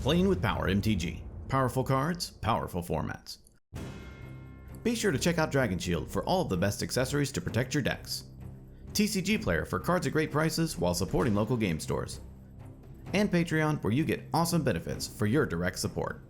Playing with Power MTG. Powerful cards, powerful formats. Be sure to check out Dragon Shield for all of the best accessories to protect your decks. TCG Player for cards at great prices while supporting local game stores. And Patreon, where you get awesome benefits for your direct support.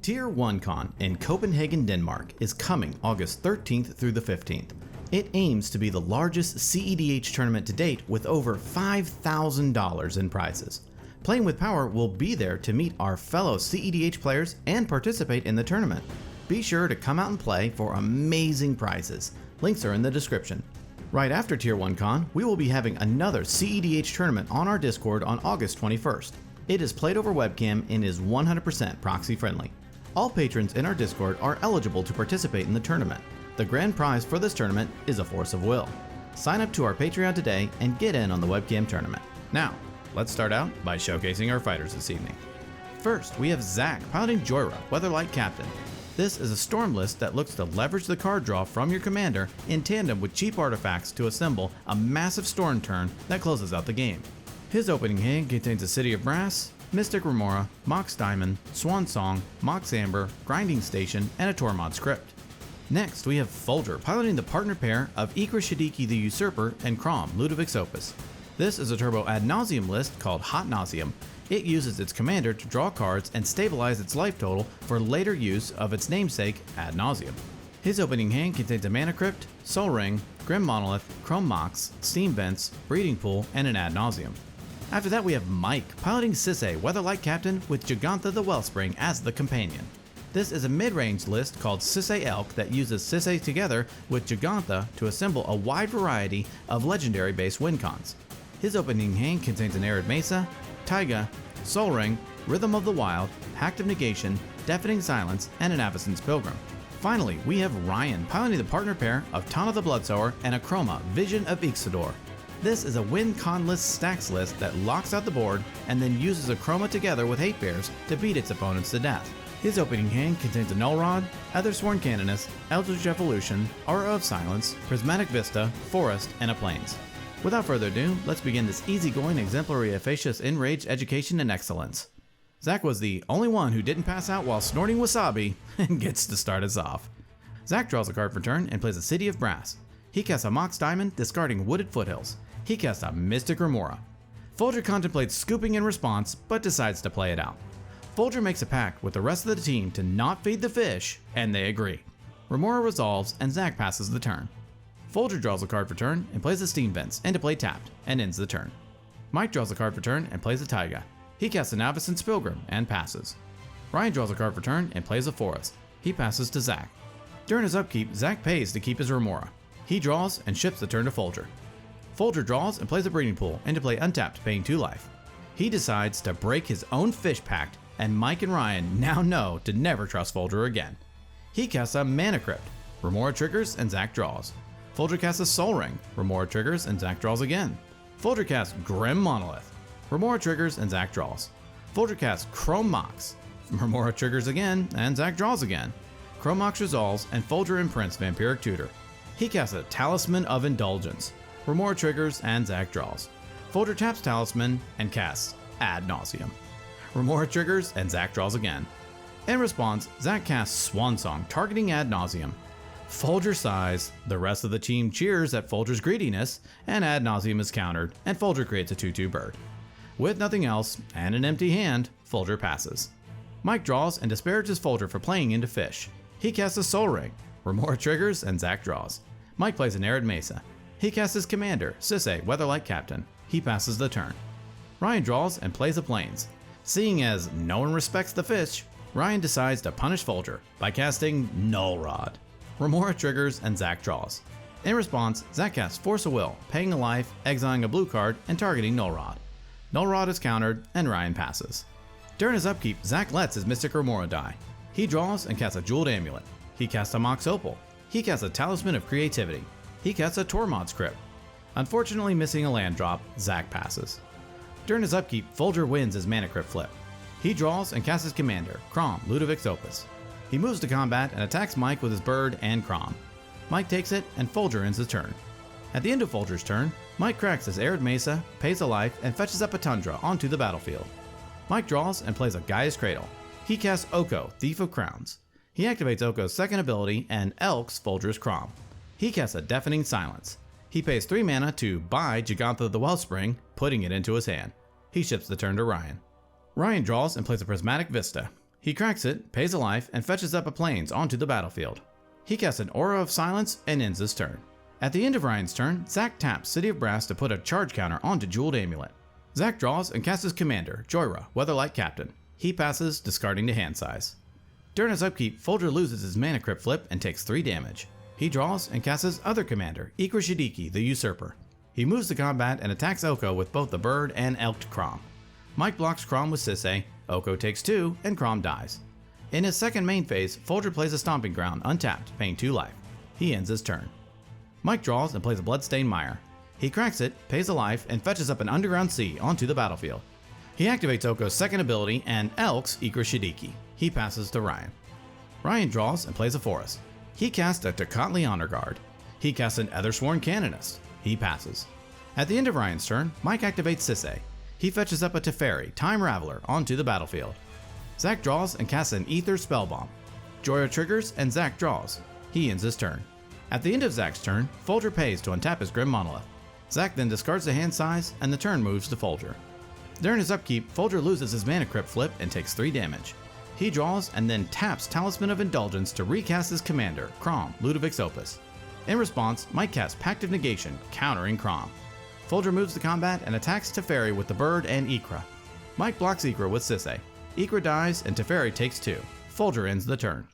Tier 1 Con in Copenhagen, Denmark is coming August 13th through the 15th. It aims to be the largest CEDH tournament to date with over $5,000 in prizes. Playing with Power will be there to meet our fellow CEDH players and participate in the tournament. Be sure to come out and play for amazing prizes. Links are in the description. Right after Tier 1 Con, we will be having another CEDH tournament on our Discord on August 21st. It is played over webcam and is 100% proxy friendly. All patrons in our Discord are eligible to participate in the tournament. The grand prize for this tournament is a Force of Will. Sign up to our Patreon today and get in on the webcam tournament. Now, let's start out by showcasing our fighters this evening. First, we have Zach piloting Jhoira, Weatherlight Captain. This is a storm list that looks to leverage the card draw from your commander in tandem with cheap artifacts to assemble a massive storm turn that closes out the game. His opening hand contains a City of Brass, Mystic Remora, Mox Diamond, Swan Song, Mox Amber, Grinding Station, and a Tormod script. Next, we have Folger piloting the partner pair of Ikra Shadiki the Usurper and Kraum, Ludovic's Opus. This is a turbo ad nauseum list called Hot Nauseum. It uses its commander to draw cards and stabilize its life total for later use of its namesake, Ad Nauseum. His opening hand contains a Mana Crypt, Soul Ring, Grim Monolith, Chrome Mox, Steam Vents, Breeding Pool, and an Ad Nauseum. After that, we have Mike piloting Sisay, Weatherlight Captain, with Jhoira the Wellspring as the companion. This is a mid-range list called Sisay Elk that uses Sisay together with Jhoira to assemble a wide variety of legendary-based win cons. His opening hand contains an Arid Mesa, Taiga, Soul Ring, Rhythm of the Wild, Pact of Negation, Deafening Silence, and an Avacyn's Pilgrim. Finally, we have Ryan piloting the partner pair of Tana the Bloodsower and Akroma, Vision of Ixidor. This is a win-con list stacks list that locks out the board and then uses Akroma together with Hate Bears to beat its opponents to death. His opening hand contains a Null Rod, Ethersworn Canonist, Eldritch Evolution, Aura of Silence, Prismatic Vista, Forest, and a Plains. Without further ado, let's begin this easygoing, exemplary, efficacious, enraged education and excellence. Zach was the only one who didn't pass out while snorting wasabi and gets to start us off. Zach draws a card for turn and plays a City of Brass. He casts a Mox Diamond, discarding Wooded Foothills. He casts a Mystic Remora. Folger contemplates scooping in response, but decides to play it out. Folger makes a pact with the rest of the team to not feed the fish, and they agree. Remora resolves, and Zach passes the turn. Folger draws a card for turn and plays a Steam Vents, and to play tapped, and ends the turn. Mike draws a card for turn and plays a Taiga. He casts an Avacyn's Pilgrim, and passes. Ryan draws a card for turn and plays a Forest. He passes to Zach. During his upkeep, Zach pays to keep his Remora. He draws and ships the turn to Folger. Folger draws and plays a Breeding Pool, and to play untapped, paying 2 life. He decides to break his own fish pact, and Mike and Ryan now know to never trust Folger again. He casts a Mana Crypt. Remora triggers, and Zach draws. Folger casts a Soul Ring. Remora triggers, and Zach draws again. Folger casts Grim Monolith. Remora triggers, and Zach draws. Folger casts Chrome Mox. Remora triggers again, and Zach draws again. Chrome Mox resolves, and Folger imprints Vampiric Tutor. He casts a Talisman of Indulgence. Remora triggers, and Zach draws. Folger taps Talisman and casts Ad Nauseum. Remora triggers, and Zach draws again. In response, Zach casts Swan Song, targeting Ad Nauseum. Folger sighs, the rest of the team cheers at Folger's greediness, and Ad Nauseum is countered, and Folger creates a 2/2 bird. With nothing else, and an empty hand, Folger passes. Mike draws and disparages Folger for playing into fish. He casts a Soul Ring. Remora triggers, and Zach draws. Mike plays an Arid Mesa. He casts his commander, Sisay, Weatherlight Captain. He passes the turn. Ryan draws and plays a Plains. Seeing as no one respects the fish, Ryan decides to punish Folger by casting Null Rod. Remora triggers, and Zach draws. In response, Zach casts Force of Will, paying a life, exiling a blue card, and targeting Null Rod. Null Rod is countered, and Ryan passes. During his upkeep, Zach lets his Mystic Remora die. He draws and casts a Jeweled Amulet. He casts a Mox Opal. He casts a Talisman of Creativity. He casts a Tormod script. Unfortunately missing a land drop, Zach passes. During his upkeep, Folger wins his Mana Crypt flip. He draws and casts his commander, Kraum, Ludovic's Opus. He moves to combat and attacks Mike with his bird and Kraum. Mike takes it, and Folger ends the turn. At the end of Folger's turn, Mike cracks his Arid Mesa, pays a life, and fetches up a Tundra onto the battlefield. Mike draws and plays a Gaia's Cradle. He casts Oko, Thief of Crowns. He activates Oko's second ability and Elk's Folger's Kraum. He casts a Deafening Silence. He pays 3 mana to buy Jigantha the Wellspring, putting it into his hand. He ships the turn to Ryan. Ryan draws and plays a Prismatic Vista. He cracks it, pays a life, and fetches up a Plains onto the battlefield. He casts an Aura of Silence and ends his turn. At the end of Ryan's turn, Zach taps City of Brass to put a charge counter onto Jeweled Amulet. Zach draws and casts his commander, Jhoira, Weatherlight Captain. He passes, discarding to hand size. During his upkeep, Folger loses his Mana Crypt Flip and takes 3 damage. He draws and casts his other commander, Ikra, the Usurper. He moves to combat and attacks Oko with both the Bird and Elked Kraum. Mike blocks Kraum with Sisay, Oko takes 2, and Kraum dies. In his second main phase, Folger plays a Stomping Ground untapped, paying 2 life. He ends his turn. Mike draws and plays a Bloodstained Mire. He cracks it, pays a life, and fetches up an Underground Sea onto the battlefield. He activates Oko's second ability and Elk's Ikra. He passes to Ryan. Ryan draws and plays a Forest. He casts a Tocatli Honor Guard. He casts an Ethersworn Canonist. He passes. At the end of Ryan's turn, Mike activates Sisay. He fetches up a Teferi, Time Raveler, onto the battlefield. Zach draws and casts an Ether Spellbomb. Jhoira triggers and Zach draws. He ends his turn. At the end of Zach's turn, Folger pays to untap his Grim Monolith. Zach then discards the hand size and the turn moves to Folger. During his upkeep, Folger loses his Mana Crypt Flip and takes 3 damage. He draws and then taps Talisman of Indulgence to recast his commander, Kraum, Ludovic's Opus. In response, Mike casts Pact of Negation, countering Kraum. Folger moves to combat and attacks Teferi with the Bird and Ikra. Mike blocks Ikra with Sisay. Ikra dies and Teferi takes 2. Folger ends the turn.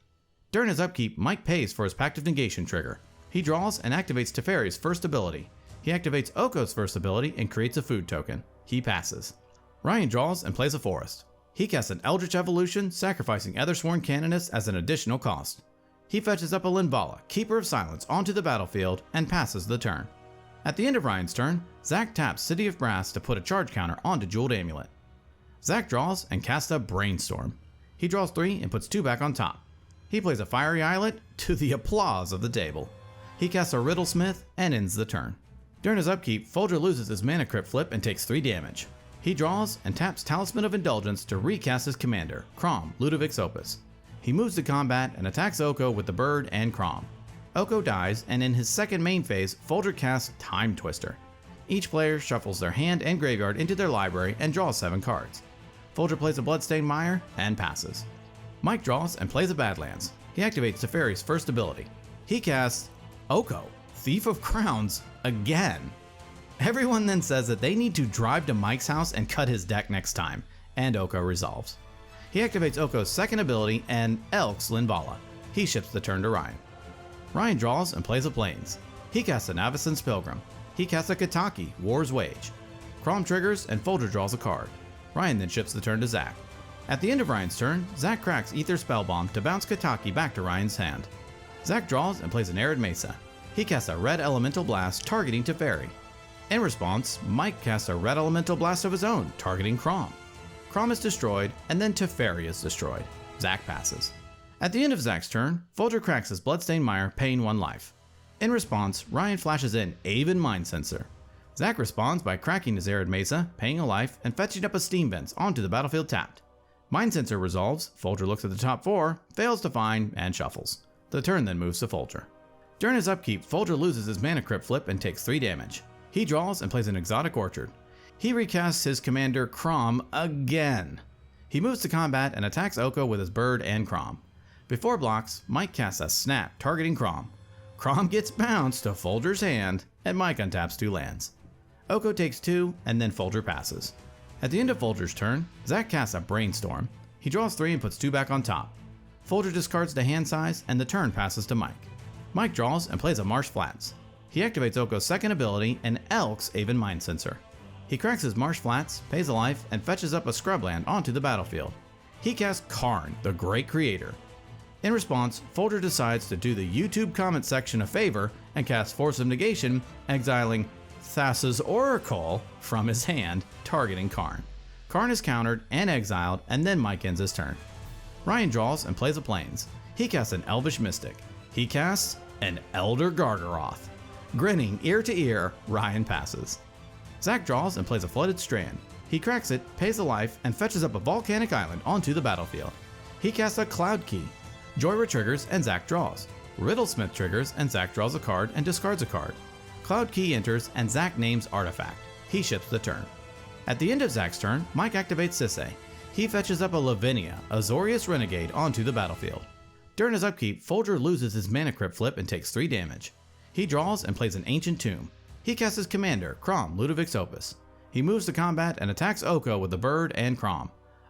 During his upkeep, Mike pays for his Pact of Negation trigger. He draws and activates Teferi's first ability. He activates Oko's first ability and creates a food token. He passes. Ryan draws and plays a Forest. He casts an Eldritch Evolution, sacrificing Ethersworn Canonist as an additional cost. He fetches up a Linvala, Keeper of Silence, onto the battlefield and passes the turn. At the end of Ryan's turn, Zach taps City of Brass to put a charge counter onto Jeweled Amulet. Zach draws and casts a Brainstorm. He draws 3 and puts 2 back on top. He plays a Fiery Islet to the applause of the table. He casts a Riddlesmith and ends the turn. During his upkeep, Folger loses his Mana Crypt Flip and takes 3 damage. He draws and taps Talisman of Indulgence to recast his commander, Kraum, Ludovic's Opus. He moves to combat and attacks Oko with the Bird and Kraum. Oko dies, and in his second main phase, Folger casts Time Twister. Each player shuffles their hand and graveyard into their library and draws 7 cards. Folger plays a Bloodstained Mire and passes. Mike draws and plays a Badlands. He activates Teferi's first ability. He casts Oko, Thief of Crowns, again. Everyone then says that they need to drive to Mike's house and cut his deck next time, and Oko resolves. He activates Oko's second ability and Elk's Linvala. He ships the turn to Ryan. Ryan draws and plays a Plains. He casts a Navisen's Pilgrim. He casts a Kataki, War's Wage. Kraum triggers and Folger draws a card. Ryan then ships the turn to Zach. At the end of Ryan's turn, Zach cracks Ether Spellbomb to bounce Kataki back to Ryan's hand. Zach draws and plays an Arid Mesa. He casts a Red Elemental Blast targeting Teferi. In response, Mike casts a Red Elemental Blast of his own, targeting Kraum. Kraum is destroyed, and then Teferi is destroyed. Zach passes. At the end of Zach's turn, Folger cracks his Bloodstained Mire, paying 1 life. In response, Ryan flashes in Aven Mind Sensor. Zach responds by cracking his Arid Mesa, paying a life, and fetching up a Steam Vents onto the battlefield tapped. Mind Sensor resolves, Folger looks at the top 4, fails to find, and shuffles. The turn then moves to Folger. During his upkeep, Folger loses his Mana Crypt Flip and takes 3 damage. He draws and plays an Exotic Orchard. He recasts his commander Kraum again. He moves to combat and attacks Oko with his Bird and Kraum. Before blocks, Mike casts a Snap targeting Kraum. Kraum gets bounced to Folger's hand, and Mike untaps 2 lands. Oko takes 2, and then Folger passes. At the end of Folger's turn, Zach casts a Brainstorm. He draws 3 and puts 2 back on top. Folger discards the hand size, and the turn passes to Mike. Mike draws and plays a Marsh Flats. He activates Oko's second ability and Elk's Aven Mind Sensor. He cracks his Marsh Flats, pays a life, and fetches up a Scrubland onto the battlefield. He casts Karn, the Great Creator. In response, Folger decides to do the YouTube comment section a favor and casts Force of Negation, exiling Thassa's Oracle from his hand, targeting Karn. Karn is countered and exiled, and then Mike ends his turn. Ryan draws and plays a Plains. He casts an Elvish Mystic. He casts an Elder Gargaroth. Grinning ear to ear, Ryan passes. Zack draws and plays a flooded strand. He cracks it, pays a life, and fetches up a volcanic island onto the battlefield. He casts a Cloud Key. Jhoira triggers and Zack draws. Riddlesmith triggers and Zack draws a card and discards a card. Cloud Key enters and Zack names Artifact. He ships the turn. At the end of Zack's turn, Mike activates Sisay. He fetches up a Lavinia, a Azorius Renegade, onto the battlefield. During his upkeep, Folger loses his Mana Crypt flip and takes 3 damage. He draws and plays an Ancient Tomb. He casts his commander, Kraum, Ludovic's Opus. He moves to combat and attacks Oko with the bird and Kraum.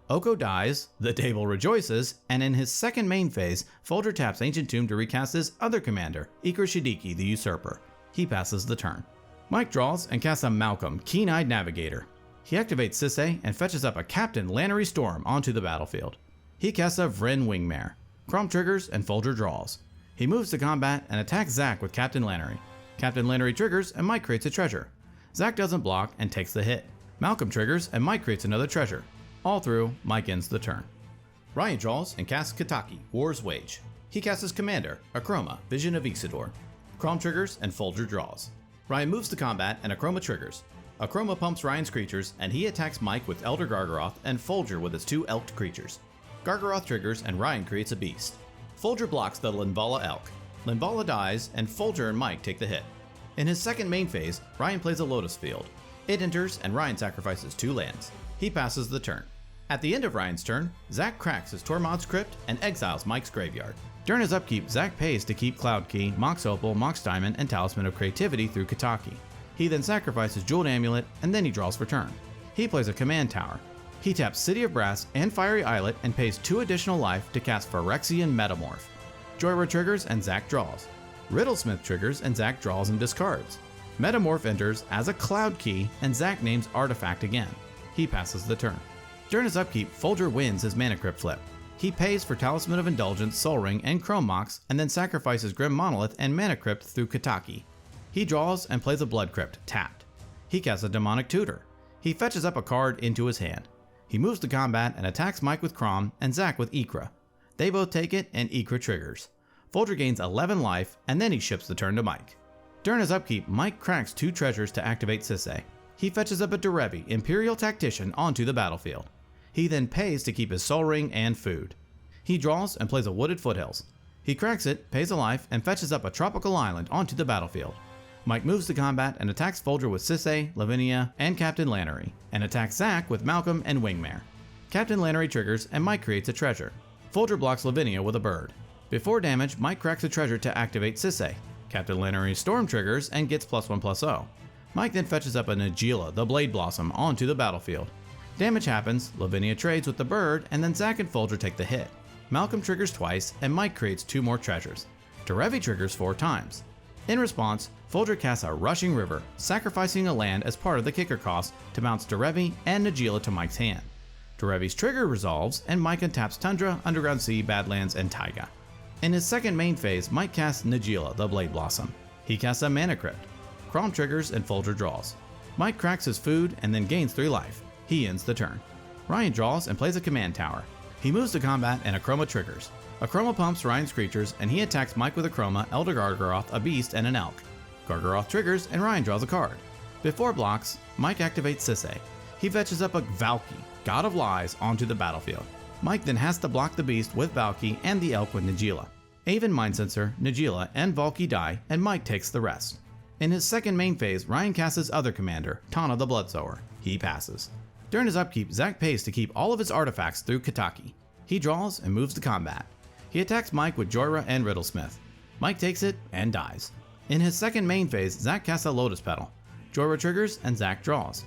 Oko dies, the table rejoices, and in his second main phase, Folger taps Ancient Tomb to recast his other commander, Ikra Shidiki the Usurper. He passes the turn. Mike draws and casts a Malcolm, Keen-Eyed Navigator. He activates Sisay and fetches up a Captain Lannery Storm onto the battlefield. He casts a Vren Wingmare. Kraum triggers and Folger draws. He moves to combat and attacks Zack with Captain Lannery. Captain Lannery triggers and Mike creates a treasure. Zack doesn't block and takes the hit. Malcolm triggers and Mike creates another treasure. All through, Mike ends the turn. Ryan draws and casts Kataki, War's Wage. He casts his commander, Akroma, Vision of Isildur. Kraum triggers and Folger draws. Ryan moves to combat and Akroma triggers. Akroma pumps Ryan's creatures and he attacks Mike with Elder Gargaroth and Folger with his 2 elked creatures. Gargaroth triggers and Ryan creates a beast. Folger blocks the Linvala Elk. Linvala dies and Folger and Mike take the hit. In his second main phase, Ryan plays a Lotus Field. It enters and Ryan sacrifices 2 lands. He passes the turn. At the end of Ryan's turn, Zack cracks his Tormod's Crypt and exiles Mike's graveyard. During his upkeep, Zack pays to keep Cloud Key, Mox Opal, Mox Diamond, and Talisman of Creativity through Kataki. He then sacrifices Jeweled Amulet and then he draws for turn. He plays a Command Tower. He taps City of Brass and Fiery Islet and pays 2 additional life to cast Phyrexian Metamorph. Jhoira triggers and Zack draws. Riddlesmith triggers and Zack draws and discards. Metamorph enters as a Cloud Key and Zack names Artifact again. He passes the turn. During his upkeep, Folger wins his Mana Crypt flip. He pays for Talisman of Indulgence, Sol Ring, and Chrome Mox, and then sacrifices Grim Monolith and Mana Crypt through Kataki. He draws and plays a Blood Crypt, tapped. He casts a Demonic Tutor. He fetches up a card into his hand. He moves to combat and attacks Mike with Kraum and Zack with Ikra. They both take it and Ikra triggers. Folger gains 11 life and then he ships the turn to Mike. During his upkeep, Mike cracks 2 treasures to activate Sisay. He fetches up a Derevi, Imperial Tactician, onto the battlefield. He then pays to keep his Sol Ring and food. He draws and plays a Wooded Foothills. He cracks it, pays a life, and fetches up a Tropical Island onto the battlefield. Mike moves to combat and attacks Folger with Sisay, Lavinia, and Captain Lannery, and attacks Zack with Malcolm and Wingmare. Captain Lannery triggers and Mike creates a treasure. Folger blocks Lavinia with a bird. Before damage, Mike cracks a treasure to activate Sisay. Captain Lannery's Storm triggers and gets +1/+0. Mike then fetches up a Najeela, the Blade Blossom, onto the battlefield. Damage happens, Lavinia trades with the bird, and then Zack and Folger take the hit. Malcolm triggers twice, and Mike creates 2 more treasures. Derevi triggers 4 times. In response, Folger casts a Rushing River, sacrificing a land as part of the kicker cost to bounce Derevi and Najeela to Mike's hand. Derevi's trigger resolves, and Mike untaps Tundra, Underground Sea, Badlands, and Taiga. In his second main phase, Mike casts Najeela, the Blade Blossom. He casts a Mana Crypt. Kraum triggers and Folger draws. Mike cracks his food and then gains 3 life. He ends the turn. Ryan draws and plays a Command Tower. He moves to combat and Akroma triggers. Akroma pumps Ryan's creatures and he attacks Mike with Akroma, Elder Gargaroth, a beast, and an elk. Gargaroth triggers and Ryan draws a card. Before blocks, Mike activates Sisay. He fetches up a Valky, God of Lies, onto the battlefield. Mike then has to block the beast with Valky and the elk with Najeela. Aven Mindsensor, Najeela, and Valky die, and Mike takes the rest. In his second main phase, Ryan casts his other commander, Tana the Bloodsower. He passes. During his upkeep, Zack pays to keep all of his artifacts through Kataki. He draws and moves to combat. He attacks Mike with Jhoira and Riddlesmith. Mike takes it and dies. In his second main phase, Zack casts a Lotus Petal. Jhoira triggers and Zack draws.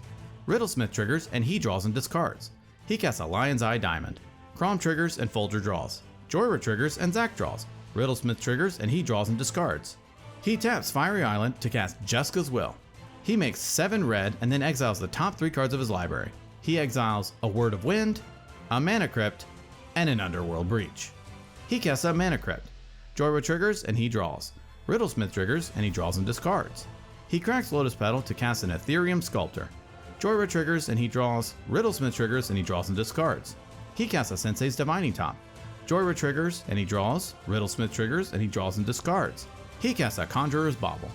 Riddlesmith triggers and he draws and discards. He casts a Lion's Eye Diamond. Kraum triggers and Folger draws. Jhoira triggers and Zack draws. Riddlesmith triggers and he draws and discards. He taps Fiery Island to cast Jeska's Will. He makes 7 red and then exiles the top 3 cards of his library. He exiles a Word of Wind, a Mana Crypt, and an Underworld Breach. He casts a Mana Crypt. Jhoira triggers and he draws. Riddlesmith triggers and he draws and discards. He cracks Lotus Petal to cast an Ethereum Sculptor. Jhoira triggers and he draws. Riddlesmith triggers and he draws and discards. He casts a Sensei's Divining Top. Jhoira triggers and he draws. Riddlesmith triggers and he draws and discards. He casts a Conjurer's Bauble.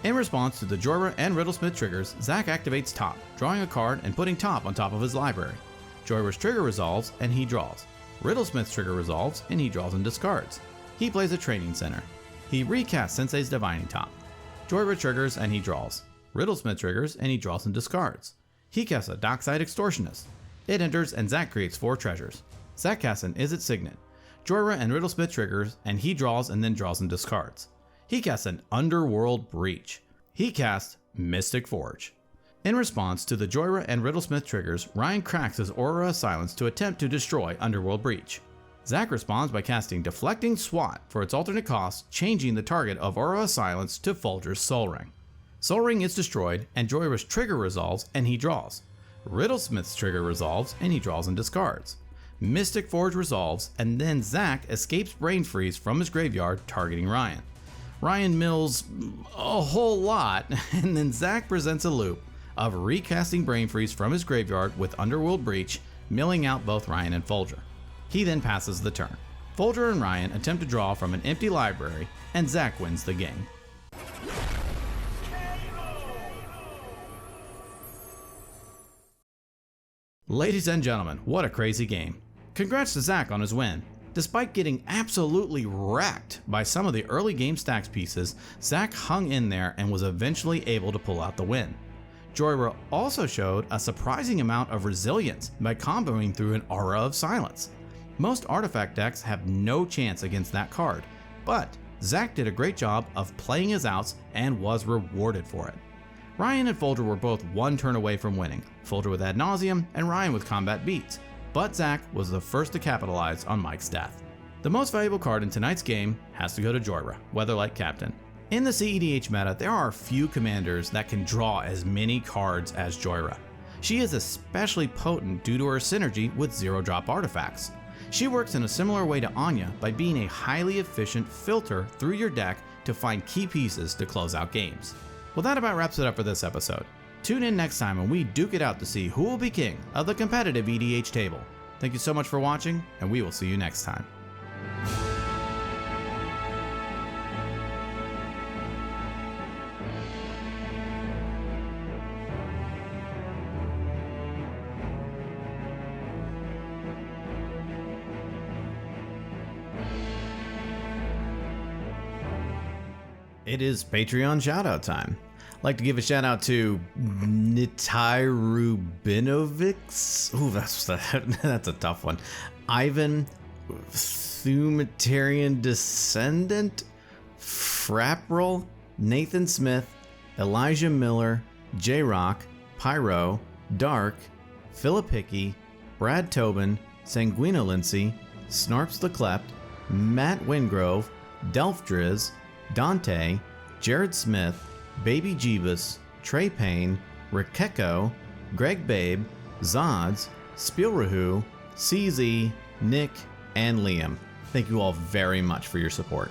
In response to the Jhoira and Riddlesmith triggers, Zach activates Top, drawing a card and putting Top on top of his library. Jhoira's trigger resolves and he draws. Riddlesmith's trigger resolves and he draws and discards. He plays a Training Center. He recasts Sensei's Divining Top. Jhoira triggers and he draws. Riddlesmith triggers and he draws and discards. He casts a Dockside Extortionist. It enters and Zach creates 4 treasures. Zach casts an Is It Signet. Jhoira and Riddlesmith triggers and he draws and then draws and discards. He casts an Underworld Breach. He casts Mystic Forge. In response to the Jhoira and Riddlesmith triggers, Ryan cracks his Aura of Silence to attempt to destroy Underworld Breach. Zach responds by casting Deflecting SWAT for its alternate cost, changing the target of Aura of Silence to Folger's Soul Ring. Soul Ring is destroyed and Jhoira's trigger resolves and he draws. Riddlesmith's trigger resolves and he draws and discards. Mystic Forge resolves and then Zach escapes Brain Freeze from his graveyard, targeting Ryan. Ryan mills a whole lot and then Zach presents a loop of recasting Brain Freeze from his graveyard with Underworld Breach, milling out both Ryan and Folger. He then passes the turn. Folger and Ryan attempt to draw from an empty library, and Zach wins the game. Ladies and gentlemen, what a crazy game. Congrats to Zach on his win. Despite getting absolutely wrecked by some of the early game stacks pieces, Zach hung in there and was eventually able to pull out the win. Jhoira also showed a surprising amount of resilience by comboing through an Aura of Silence. Most artifact decks have no chance against that card, but Zach did a great job of playing his outs and was rewarded for it. Ryan and Folger were both one turn away from winning, Folger with Ad Nauseam and Ryan with Combat Beats, but Zach was the first to capitalize on Mike's death. The most valuable card in tonight's game has to go to Jhoira, Weatherlight Captain. In the CEDH meta, there are few commanders that can draw as many cards as Jhoira. She is especially potent due to her synergy with 0-drop artifacts. She works in a similar way to Anya by being a highly efficient filter through your deck to find key pieces to close out games. Well, that about wraps it up for this episode. Tune in next time when we duke it out to see who will be king of the competitive EDH table. Thank you so much for watching, and we will see you next time. It is Patreon shoutout time. I'd like to give a shout out to Nitai Rubinovics. Ooh, that's a tough one. Ivan Thumatarian Descendant, Frapril, Nathan Smith, Elijah Miller, J-Rock, Pyro, Dark, Philip Hickey, Brad Tobin, Sanguino Lindsay, Snarps the Clept, Matt Wingrove, Delph Driz, Dante, Jared Smith, Baby Jeebus, Trey Payne, Rikeko, Greg Babe, Zods, Spielrahu, CZ, Nick, and Liam. Thank you all very much for your support.